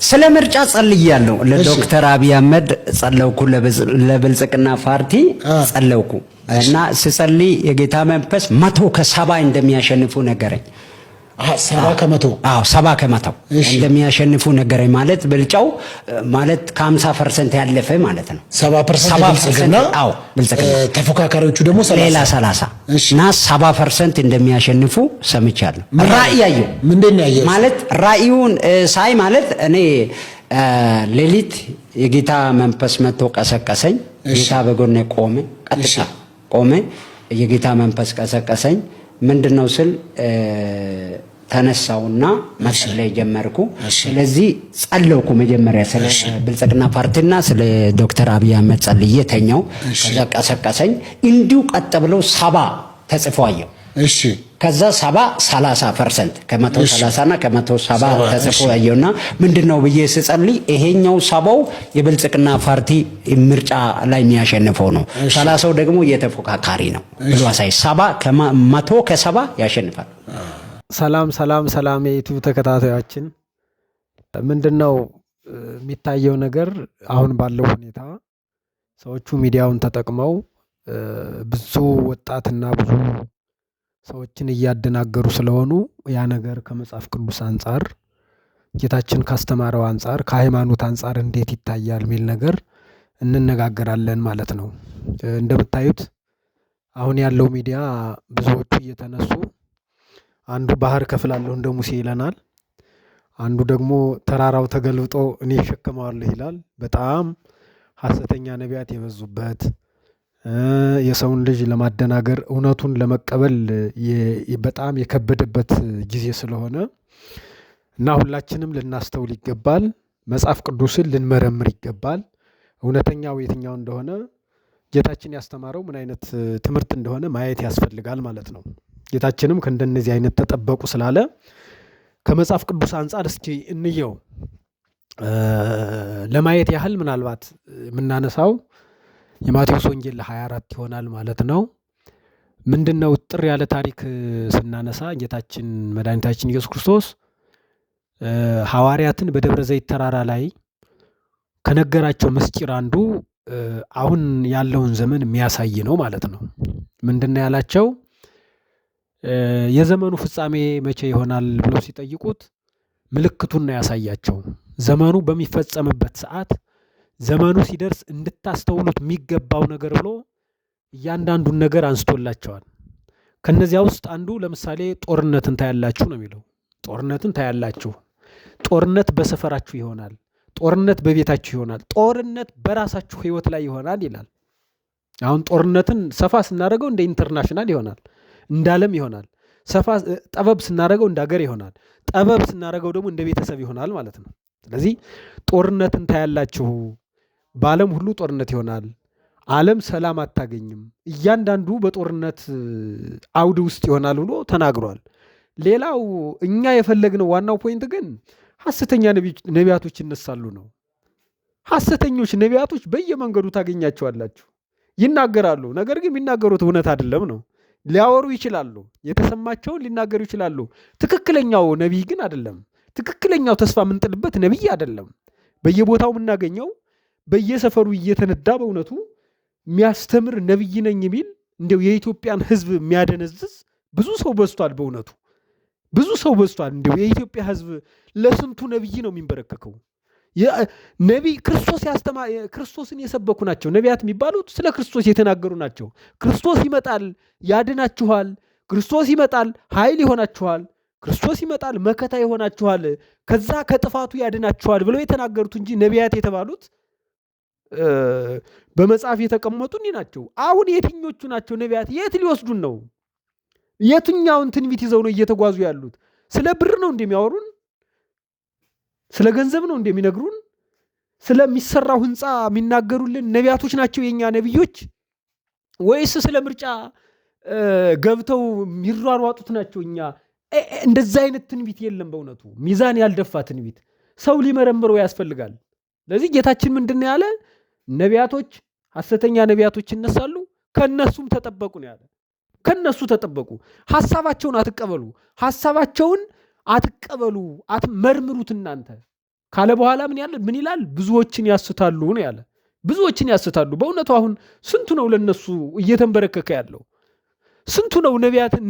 ስለ ምርጫ ጸልያለሁ። ለዶክተር አብይ አህመድ ጸለውኩ፣ ለብልጽግና ፓርቲ ጸለውኩ እና ስጸልይ የጌታ መንፈስ 100% እንደሚያሸንፉ ነገረኝ። 70% እንደሚያሸንፉ ነገረኝ። ማለት ብልጫው ማለት ከ50% ያለፈ ማለት ነው። 70% አዎ፣ ብልጽግና ተፎካካሪዎቹ ደግሞ ሌላ 30 እና 70% እንደሚያሸንፉ ሰምቻለሁ። ራእይ ያየው ምንድን ያየው ማለት ራእዩን ሳይ ማለት እኔ ሌሊት የጌታ መንፈስ መጥቶ ቀሰቀሰኝ። ጌታ በጎኔ ቆመ፣ ቀጥታ ቆመ። የጌታ መንፈስ ቀሰቀሰኝ። ምንድነው ስል ተነሳውና መጸለይ ጀመርኩ። ስለዚህ ጸለይኩ። መጀመሪያ ስለ ብልጽግና ፓርቲና ስለ ዶክተር አብይ አህመድ ጸልዬ ተኛው። ከዛ ቀሰቀሰኝ። እንዲሁ ቀጥ ብለው 70 ተጽፎ አየው። እሺ ከዛ 30% ከ130 እና ከ170 ተጽፎ አየውና ምንድነው ብዬ ስጸልይ ይሄኛው 70 የብልጽግና ፓርቲ ምርጫ ላይ የሚያሸንፈው ነው፣ 30 ደግሞ የተፎካካሪ ነው ብሎ አሳይ። 70 ከ100 ከ70 ያሸንፋል። ሰላም የዩቲዩብ ተከታታዮችን፣ ምንድነው የሚታየው ነገር? አሁን ባለው ሁኔታ ሰዎቹ ሚዲያውን ተጠቅመው ብዙ ወጣትና ብዙ ሰዎችን እያደናገሩ ስለሆኑ ያ ነገር ከመጽሐፍ ቅዱስ አንጻር ጌታችን ካስተማረው አንጻር ከሃይማኖት አንጻር እንዴት ይታያል የሚል ነገር እንነጋገራለን ማለት ነው። እንደምታዩት አሁን ያለው ሚዲያ ብዙዎቹ እየተነሱ አንዱ ባህር ከፍላለሁ እንደ ሙሴ ይለናል፣ አንዱ ደግሞ ተራራው ተገልብጦ እኔ እሸከመዋለሁ ይላል። በጣም ሐሰተኛ ነቢያት የበዙበት የሰውን ልጅ ለማደናገር እውነቱን ለመቀበል በጣም የከበደበት ጊዜ ስለሆነ እና ሁላችንም ልናስተውል ይገባል። መጽሐፍ ቅዱስን ልንመረምር ይገባል። እውነተኛው የትኛው እንደሆነ ጌታችን ያስተማረው ምን አይነት ትምህርት እንደሆነ ማየት ያስፈልጋል ማለት ነው። ጌታችንም ከእንደነዚህ አይነት ተጠበቁ ስላለ ከመጽሐፍ ቅዱስ አንጻር እስኪ እንየው። ለማየት ያህል ምናልባት የምናነሳው የማቴዎስ ወንጌል 24 ይሆናል ማለት ነው። ምንድነው ጥር ያለ ታሪክ ስናነሳ ጌታችን መድኃኒታችን ኢየሱስ ክርስቶስ ሐዋርያትን በደብረ ዘይት ተራራ ላይ ከነገራቸው ምስጢር አንዱ አሁን ያለውን ዘመን የሚያሳይ ነው ማለት ነው። ምንድነው ያላቸው? የዘመኑ ፍጻሜ መቼ ይሆናል ብለው ሲጠይቁት ምልክቱን ነው ያሳያቸው። ዘመኑ በሚፈጸምበት ሰዓት ዘመኑ ሲደርስ እንድታስተውሉት የሚገባው ነገር ብሎ እያንዳንዱን ነገር አንስቶላቸዋል። ከነዚያ ውስጥ አንዱ ለምሳሌ ጦርነትን ታያላችሁ ነው የሚለው። ጦርነትን ታያላችሁ። ጦርነት በሰፈራችሁ ይሆናል። ጦርነት በቤታችሁ ይሆናል። ጦርነት በራሳችሁ ሕይወት ላይ ይሆናል ይላል። አሁን ጦርነትን ሰፋ ስናደርገው እንደ ኢንተርናሽናል ይሆናል፣ እንደ ዓለም ይሆናል። ሰፋ ጠበብ ስናደርገው እንደ ሀገር ይሆናል። ጠበብ ስናደርገው ደግሞ እንደ ቤተሰብ ይሆናል ማለት ነው። ስለዚህ ጦርነትን ታያላችሁ። በዓለም ሁሉ ጦርነት ይሆናል። ዓለም ሰላም አታገኝም። እያንዳንዱ በጦርነት አውድ ውስጥ ይሆናል ብሎ ተናግሯል። ሌላው እኛ የፈለግነው ዋናው ፖይንት ግን ሐሰተኛ ነቢያቶች ይነሳሉ ነው። ሐሰተኞች ነቢያቶች በየመንገዱ ታገኛቸዋላችሁ። ይናገራሉ፣ ነገር ግን የሚናገሩት እውነት አይደለም ነው። ሊያወሩ ይችላሉ፣ የተሰማቸውን ሊናገሩ ይችላሉ። ትክክለኛው ነቢይ ግን አይደለም። ትክክለኛው ተስፋ የምንጥልበት ነቢይ አይደለም። በየቦታው የምናገኘው በየሰፈሩ እየተነዳ በእውነቱ የሚያስተምር ነቢይ ነኝ የሚል እንደው የኢትዮጵያን ሕዝብ የሚያደነዝዝ ብዙ ሰው በዝቷል። በእውነቱ ብዙ ሰው በዝቷል። እንደው የኢትዮጵያ ሕዝብ ለስንቱ ነቢይ ነው የሚንበረከከው? ነቢይ ክርስቶስን የሰበኩ ናቸው ነቢያት የሚባሉት። ስለ ክርስቶስ የተናገሩ ናቸው። ክርስቶስ ይመጣል ያድናችኋል፣ ክርስቶስ ይመጣል ኃይል ይሆናችኋል፣ ክርስቶስ ይመጣል መከታ ይሆናችኋል፣ ከዛ ከጥፋቱ ያድናችኋል ብለው የተናገሩት እንጂ ነቢያት የተባሉት በመጽሐፍ የተቀመጡ እኒ ናቸው። አሁን የትኞቹ ናቸው ነቢያት? የት ሊወስዱን ነው? የትኛውን ትንቢት ይዘው ነው እየተጓዙ ያሉት? ስለ ብር ነው እንደሚያወሩን? ስለ ገንዘብ ነው እንደሚነግሩን? ስለሚሰራው ህንፃ የሚናገሩልን ነቢያቶች ናቸው የኛ ነቢዮች? ወይስ ስለ ምርጫ ገብተው የሚሯሯጡት ናቸው? እኛ እንደዛ አይነት ትንቢት የለም። በእውነቱ ሚዛን ያልደፋ ትንቢት ሰው ሊመረምረው ያስፈልጋል። ለዚህ ጌታችን ምንድን ነው ያለ? ነቢያቶች፣ ሐሰተኛ ነቢያቶች ይነሳሉ፣ ከነሱም ተጠበቁ ነው ያለ። ከነሱ ተጠበቁ። ሐሳባቸውን አትቀበሉ፣ ሐሳባቸውን አትቀበሉ፣ አትመርምሩት። እናንተ ካለ በኋላ ምን ይላል? ብዙዎችን ያስታሉ ነው ያለ። ብዙዎችን ያስታሉ። በእውነቱ አሁን ስንቱ ነው ለነሱ እየተንበረከከ ያለው? ስንቱ ነው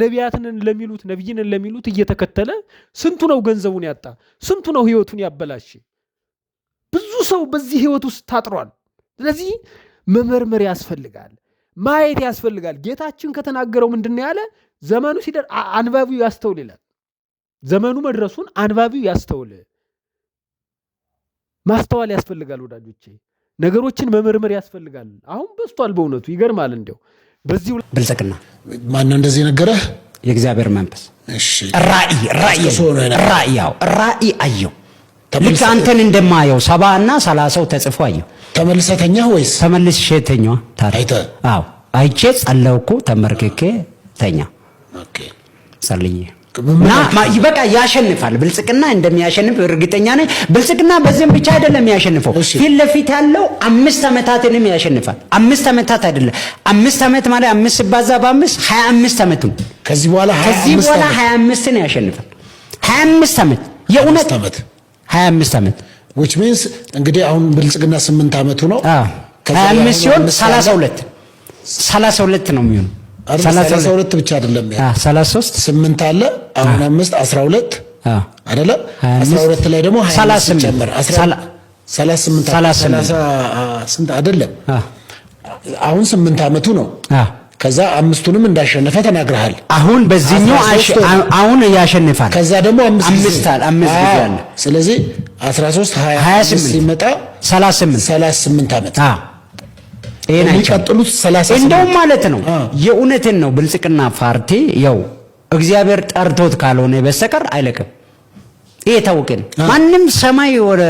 ነቢያትን ለሚሉት ነብይን ለሚሉት እየተከተለ ስንቱ ነው ገንዘቡን ያጣ? ስንቱ ነው ህይወቱን ያበላሽ? ብዙ ሰው በዚህ ህይወት ውስጥ ታጥሯል። ስለዚህ መመርመር ያስፈልጋል፣ ማየት ያስፈልጋል። ጌታችን ከተናገረው ምንድነው ያለ? ዘመኑ ሲደርስ አንባቢው ያስተውል ይላል። ዘመኑ መድረሱን አንባቢው ያስተውል። ማስተዋል ያስፈልጋል ወዳጆቼ። ነገሮችን መመርመር ያስፈልጋል። አሁን በስቷል በእውነቱ ይገርማል። እንደው በዚህ ብልጽግና ማን ነው እንደዚህ ነገረህ? የእግዚአብሔር መንፈስ። እሺ ራእይ አየው። ልክ አንተን እንደማየው 70 እና 30 ተጽፎ አየው። ተመልሰተኛ ወይስ ተመልሼ ተኛ? አዎ አይቼ ጸለይኩ፣ ተመርክኬ ተኛ። ኦኬ ጸልዬ በቃ ያሸንፋል። ብልጽግና እንደሚያሸንፍ እርግጠኛ ነኝ። ብልጽግና በዚህም ብቻ አይደለም ያሸንፈው፣ ፊት ለፊት ያለው 5 ዓመታትንም ያሸንፋል። 5 ዓመታት አይደለም፣ 5 ዓመት ማለት 5 ሲባዛ በ5 25 ዓመት ነው። ከዚህ በኋላ 25ን ያሸንፋል። 25 ዓመት የእውነት 25 ዓመት which means እንግዲህ አሁን ብልጽግና 8 ዓመቱ ነው። 25 ሲሆን 32 ነው የሚሆነው። 32 ብቻ አይደለም ያ 33 8 አለ። አሁን 5 12 አይደለ? 12 ላይ ደግሞ 28 ጨምር 38 ስንት አይደለም? አሁን 8 ዓመቱ ነው። ከዛ 5ቱንም እንዳሸነፈ ተናግረሃል። አሁን በዚህኛው አሁን ያሸንፋል። ከዛ ደግሞ 5 ጊዜ አለ። ስለዚህ 13 28 ሲመጣ 38 ዓመት የሚቀጥሉት 30 እንደውም ማለት ነው። የእውነትን ነው። ብልጽግና ፓርቲ ያው እግዚአብሔር ጠርቶት ካልሆነ በስተቀር አይለቅም። ይሄ ታውቀን ማንም ሰማይ ወረ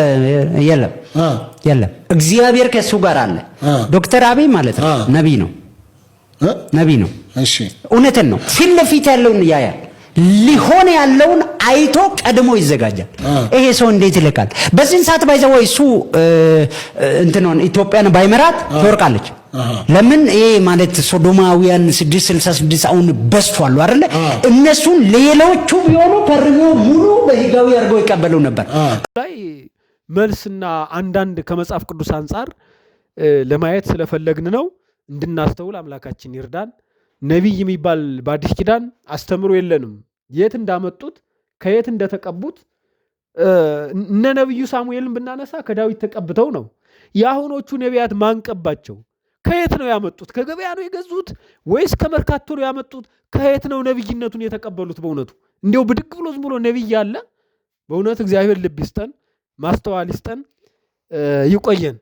የለም። እግዚአብሔር ከሱ ጋር አለ። ዶክተር አብይ ማለት ነው ነብይ ነው። እሺ እውነትን ነው። ፊት ለፊት ያለውን ያያል። ሊሆን ያለውን አይቶ ቀድሞ ይዘጋጃል። ይሄ ሰው እንዴት ይልካል? በዚህ ሰዓት ባይዘው እሱ እንትኑን ኢትዮጵያን ባይመራት ትወርቃለች። ለምን? ይሄ ማለት ሶዶማውያን 666 አሁን በስቷል አይደለ? እነሱን ሌሎቹ ቢሆኑ ፈርሞ ሙሉ በህጋዊ አድርገው ይቀበሉ ነበር። ላይ መልስና አንዳንድ ከመጽሐፍ ቅዱስ አንፃር ለማየት ስለፈለግን ነው። እንድናስተውል አምላካችን ይርዳን። ነቢይ የሚባል በአዲስ ኪዳን አስተምሮ የለንም። የት እንዳመጡት ከየት እንደተቀቡት እነ ነብዩ ሳሙኤልን ብናነሳ ከዳዊት ተቀብተው ነው። የአሁኖቹ ነቢያት ማንቀባቸው? ከየት ነው ያመጡት? ከገበያ ነው የገዙት ወይስ ከመርካቶ ነው ያመጡት? ከየት ነው ነብይነቱን የተቀበሉት? በእውነቱ እንዲያው ብድግ ብሎ ዝም ብሎ ነብይ አለ? በእውነት እግዚአብሔር ልብ ይስጠን፣ ማስተዋል ይስጠን። ይቆየን።